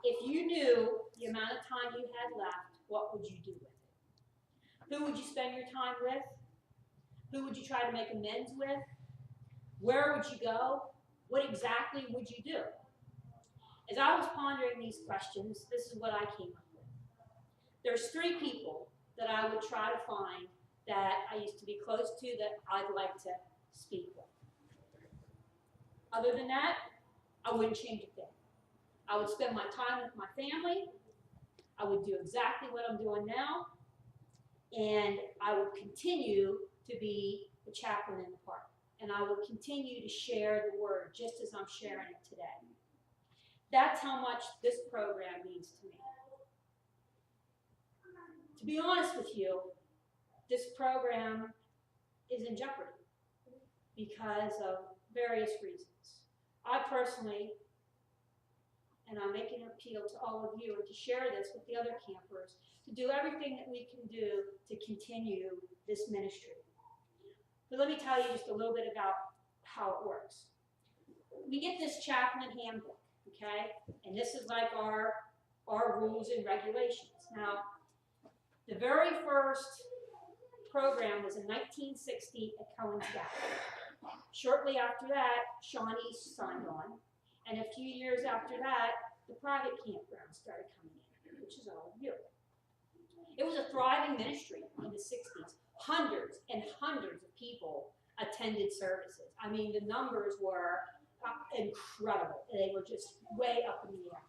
If you knew the amount of time you had left, what would you do with it? Who would you spend your time with? Who would you try to make amends with? Where would you go? What exactly would you do? As I was pondering these questions, this is what I came up with. There's three people that I would try to find that I used to be close to that I'd like to speak with. Other than that, I wouldn't change a thing. I would spend my time with my family. I would do exactly what I'm doing now. And I would continue to be the chaplain in the park. And I would continue to share the word just as I'm sharing it today. That's how much this program means to me. To be honest with you, this program is in jeopardy because of various reasons. I personally, and I'm making an appeal to all of you and to share this with the other campers, to do everything that we can do to continue this ministry. But let me tell you just a little bit about how it works. We get this chaplain handbook, okay? And this is like our rules and regulations. Now, the very first program was in 1960 at Cohen's Gap. Shortly after that, Shawnee signed on. And a few years after that, the private campground started coming in, which is all of you. It was a thriving ministry in the 60s. Hundreds and hundreds of people attended services. I mean, the numbers were incredible. They were just way up in the air.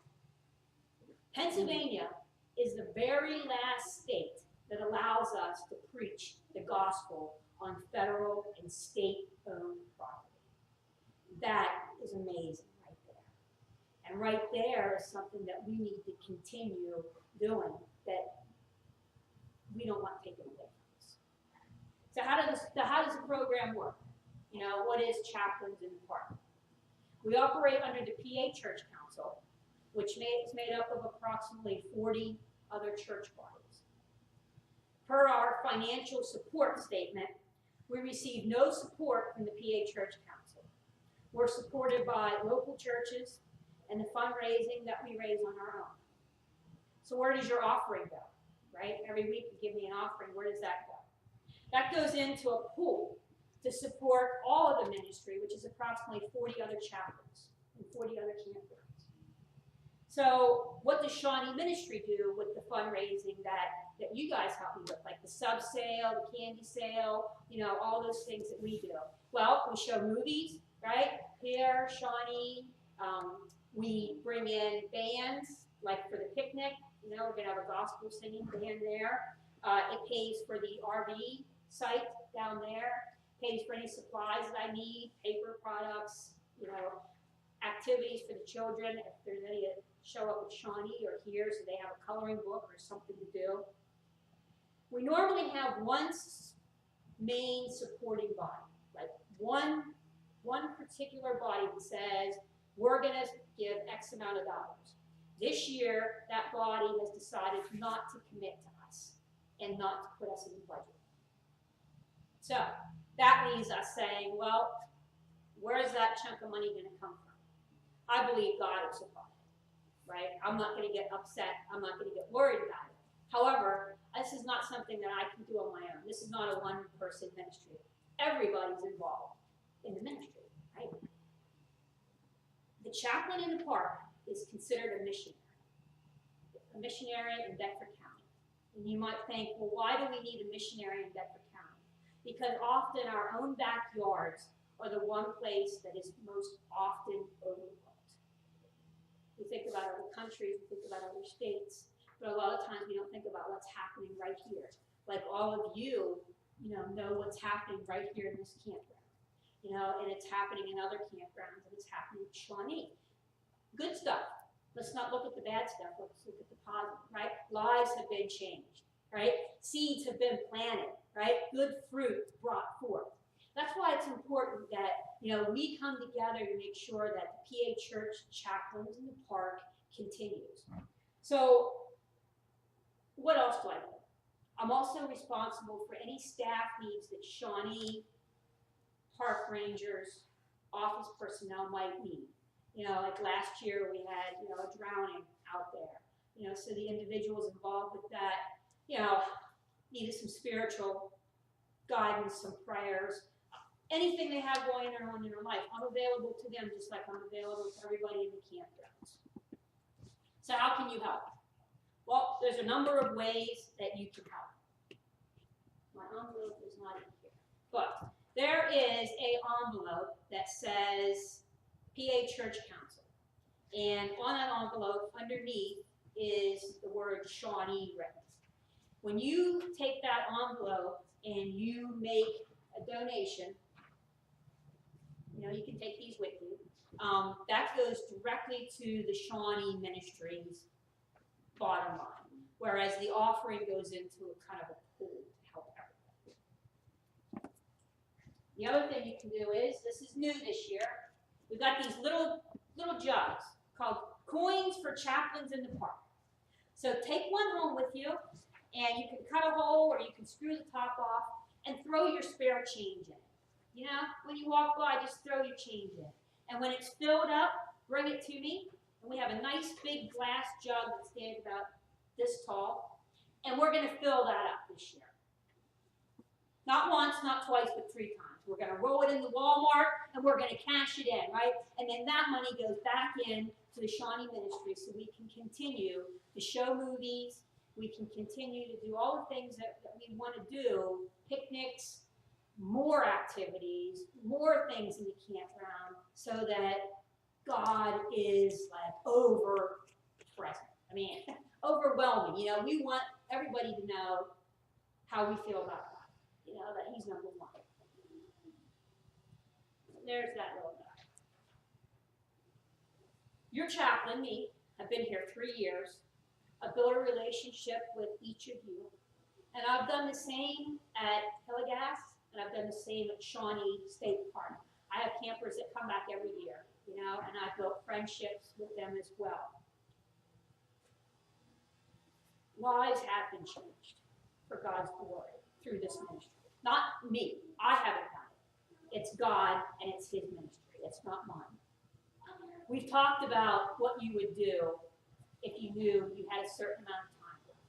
Pennsylvania is the very last state that allows us to preach the gospel on federal and state-owned property. That is amazing right there. And right there is something that we need to continue doing that we don't want taken away from us. So how does the program work? You know, what is Chaplains in the Park? We operate under the PA Church Council, which is made up of approximately 40 other church bodies. Per our financial support statement, we receive no support from the PA Church Council. We're supported by local churches and the fundraising that we raise on our own. So where does your offering go? Right? Every week you give me an offering. Where does that go? That goes into a pool to support all of the ministry, which is approximately 40 other chaplains and 40 other campgrounds. So what does Shawnee Ministry do with the fundraising that you guys help me with, like the sub sale, the candy sale, you know, all those things that we do? Well, we show movies, right? Here, Shawnee. We bring in bands, like for the picnic. You know, we're going to have a gospel singing band there. It pays for the RV site down there. Pays for any supplies that I need, paper products, you know, activities for the children. If there's any that show up with Shawnee or here, so they have a coloring book or something to do. We normally have one main supporting body, like one particular body that says, we're going to give X amount of dollars. This year, that body has decided not to commit to us and not to put us in the budget. So that leaves us saying, well, where's that chunk of money going to come from? I believe God will supply it, right? I'm not going to get upset. I'm not going to get worried about it. However, this is not something that I can do on my own. This is not a one-person ministry. Everybody's involved in the ministry, right? The chaplain in the park is considered a missionary in Bedford County. And you might think, well, why do we need a missionary in Bedford County? Because often our own backyards are the one place that is most often overlooked. We think about other countries, we think about other states, but a lot of times we don't think about what's happening right here. Like all of you, know what's happening right here in this campground. And it's happening in other campgrounds, and it's happening in Shawnee. Good stuff. Let's not look at the bad stuff. Let's look at the positive, right? Lives have been changed, right? Seeds have been planted, right? Good fruit brought forth. That's why it's important that, we come together to make sure that the PA Church Chaplains in the Park continues. So what else do I do? I'm also responsible for any staff needs that Shawnee park rangers, office personnel might need. Like last year we had, a drowning out there. So the individuals involved with that, needed some spiritual guidance, some prayers, anything they have going on in their life. I'm available to them just like I'm available to everybody in the campgrounds. So how can you help? Well, there's a number of ways that you can help. My envelope is not in here. But there is an envelope that says PA Church Council. And on that envelope, underneath, is the word Shawnee written. When you take that envelope and you make a donation, you can take these with you. That goes directly to the Shawnee Ministries bottom line, whereas the offering goes into a kind of a pool to help everybody. The other thing you can do is, this is new this year, we've got these little jugs called Coins for Chaplains in the Park. So take one home with you, and you can cut a hole or you can screw the top off and throw your spare change in it. When you walk by, just throw your change in. And when it's filled up, bring it to me. And we have a nice big glass jug that stands about this tall. And we're going to fill that up this year. Not once, not twice, but 3 times. We're going to roll it into Walmart, and we're going to cash it in, right? And then that money goes back in to the Shawnee Ministry so we can continue to show movies. We can continue to do all the things that we want to do, picnics, more activities, more things in the campground, so that God is like over present. Overwhelming. We want everybody to know how we feel about God. That He's number one. There's that little guy. Your chaplain, me, I've been here 3 years. I've built a relationship with each of you. And I've done the same at Hillegas, and I've done the same at Shawnee State Park. I have campers that come back every year, and I've built friendships with them as well. Lives have been changed for God's glory through this ministry. Not me. I haven't done it. It's God, and it's His ministry. It's not mine. We've talked about what you would do if you knew you had a certain amount of time left.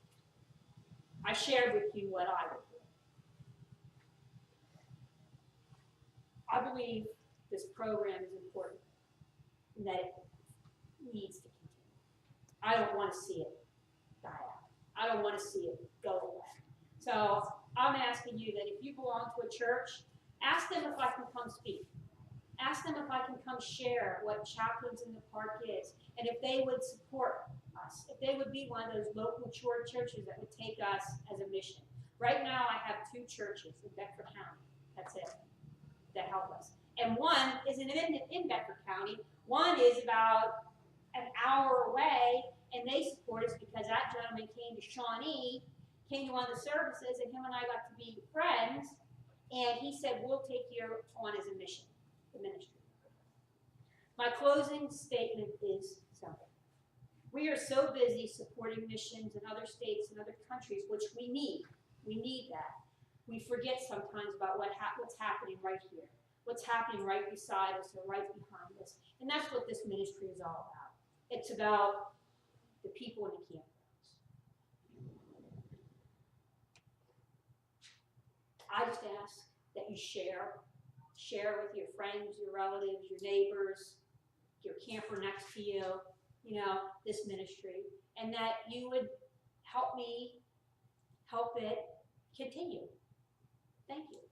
I shared with you what I would do. I believe this program is important and that it needs to continue. I don't want to see it die out. I don't want to see it go away. So I'm asking you that if you belong to a church, ask them if I can come speak. Ask them if I can come share what Chaplains in the Park is, and if they would support us, if they would be one of those local churches that would take us as a mission. Right now I have 2 churches in Bedford County, that's it, that help us. And one isn't in Bedford County, one is about an hour away, and they support us because that gentleman came to Shawnee, came to one of the services, and him and I got to be friends, and he said, we'll take you on as a mission. The ministry. My closing statement is simple. We are so busy supporting missions in other states and other countries, which we need. We need that. We forget sometimes about what's happening right here, what's happening right beside us or right behind us. And that's what this ministry is all about. It's about the people in the campgrounds. I just ask that you share with your friends, your relatives, your neighbors, your camper next to you, this ministry, and that you would help me help it continue. Thank you.